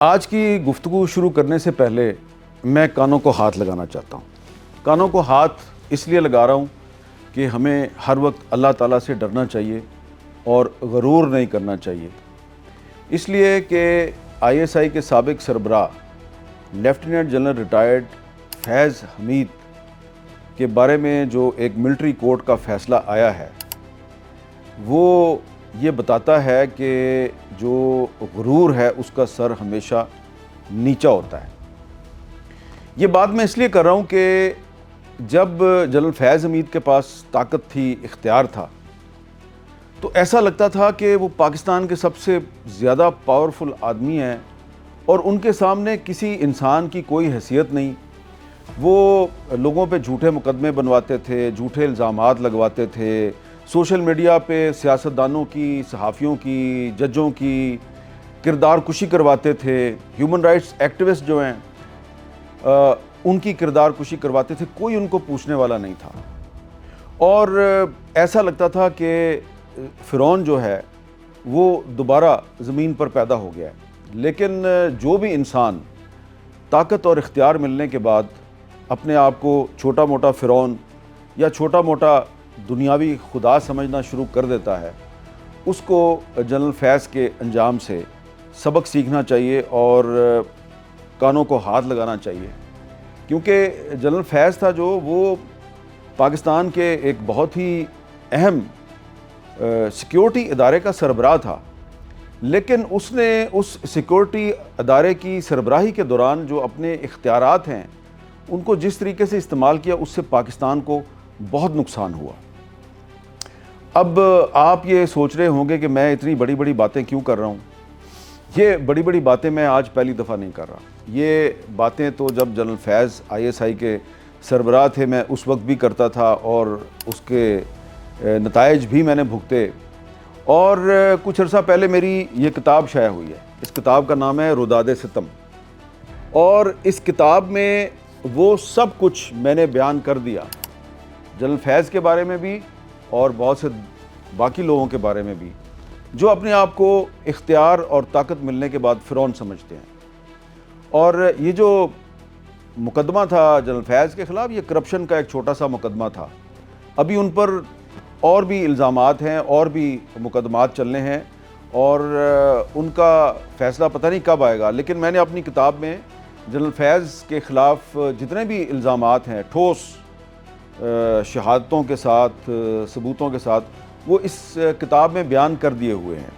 آج کی گفتگو شروع کرنے سے پہلے میں کانوں کو ہاتھ لگانا چاہتا ہوں۔ کانوں کو ہاتھ اس لیے لگا رہا ہوں کہ ہمیں ہر وقت اللہ تعالیٰ سے ڈرنا چاہیے اور غرور نہیں کرنا چاہیے، اس لیے کہ ISI کے سابق سربراہ لیفٹیننٹ جنرل ریٹائرڈ فیض حمید کے بارے میں جو ایک ملٹری کورٹ کا فیصلہ آیا ہے وہ یہ بتاتا ہے کہ جو غرور ہے اس کا سر ہمیشہ نیچا ہوتا ہے۔ یہ بات میں اس لیے کر رہا ہوں کہ جب جنرل فیض حمید کے پاس طاقت تھی، اختیار تھا، تو ایسا لگتا تھا کہ وہ پاکستان کے سب سے زیادہ پاورفل آدمی ہیں اور ان کے سامنے کسی انسان کی کوئی حیثیت نہیں۔ وہ لوگوں پہ جھوٹے مقدمے بنواتے تھے، جھوٹے الزامات لگواتے تھے، سوشل میڈیا پہ سیاستدانوں کی، صحافیوں کی، ججوں کی کردار کشی کرواتے تھے، ہیومن رائٹس ایکٹیوسٹ جو ہیں ان کی کردار کشی کرواتے تھے، کوئی ان کو پوچھنے والا نہیں تھا۔ اور ایسا لگتا تھا کہ فرعون جو ہے وہ دوبارہ زمین پر پیدا ہو گیا ہے۔ لیکن جو بھی انسان طاقت اور اختیار ملنے کے بعد اپنے آپ کو چھوٹا موٹا فرعون یا چھوٹا موٹا دنیاوی خدا سمجھنا شروع کر دیتا ہے، اس کو جنرل فیض کے انجام سے سبق سیکھنا چاہیے اور کانوں کو ہاتھ لگانا چاہیے، کیونکہ جنرل فیض تھا جو وہ پاکستان کے ایک بہت ہی اہم سیکیورٹی ادارے کا سربراہ تھا، لیکن اس نے اس سیکیورٹی ادارے کی سربراہی کے دوران جو اپنے اختیارات ہیں ان کو جس طریقے سے استعمال کیا، اس سے پاکستان کو بہت نقصان ہوا۔ اب آپ یہ سوچ رہے ہوں گے کہ میں اتنی بڑی بڑی باتیں کیوں کر رہا ہوں۔ یہ بڑی بڑی باتیں میں آج پہلی دفعہ نہیں کر رہا، یہ باتیں تو جب جنرل فیض ISI کے سربراہ تھے میں اس وقت بھی کرتا تھا اور اس کے نتائج بھی میں نے بھگتے۔ اور کچھ عرصہ پہلے میری یہ کتاب شائع ہوئی ہے، اس کتاب کا نام ہے روداد ستم، اور اس کتاب میں وہ سب کچھ میں نے بیان کر دیا، جنرل فیض کے بارے میں بھی اور بہت سے باقی لوگوں کے بارے میں بھی جو اپنے آپ کو اختیار اور طاقت ملنے کے بعد فرعون سمجھتے ہیں۔ اور یہ جو مقدمہ تھا جنرل فیض کے خلاف، یہ کرپشن کا ایک چھوٹا سا مقدمہ تھا، ابھی ان پر اور بھی الزامات ہیں اور بھی مقدمات چلنے ہیں اور ان کا فیصلہ پتہ نہیں کب آئے گا۔ لیکن میں نے اپنی کتاب میں جنرل فیض کے خلاف جتنے بھی الزامات ہیں ٹھوس شہادتوں کے ساتھ، ثبوتوں کے ساتھ، وہ اس کتاب میں بیان کر دیے ہوئے ہیں۔